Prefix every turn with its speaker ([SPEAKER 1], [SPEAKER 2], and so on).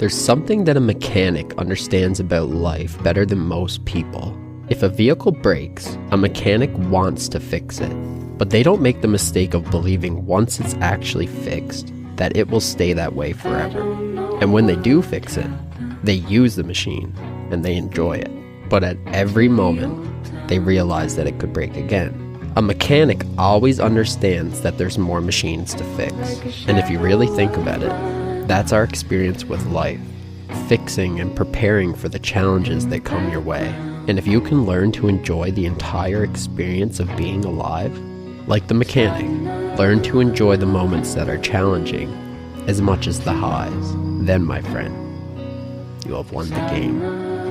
[SPEAKER 1] There's something that a mechanic understands about life better than most people. If a vehicle breaks, a mechanic wants to fix it, but they don't make the mistake of believing once it's actually fixed, that it will stay that way forever. And when they do fix it, they use the machine and they enjoy it. But at every moment, they realize that it could break again. A mechanic always understands that there's more machines to fix. And if you really think about it, that's our experience with life, fixing and preparing for the challenges that come your way. And if you can learn to enjoy the entire experience of being alive, like the mechanic, learn to enjoy the moments that are challenging as much as the highs, then, my friend, you have won the game.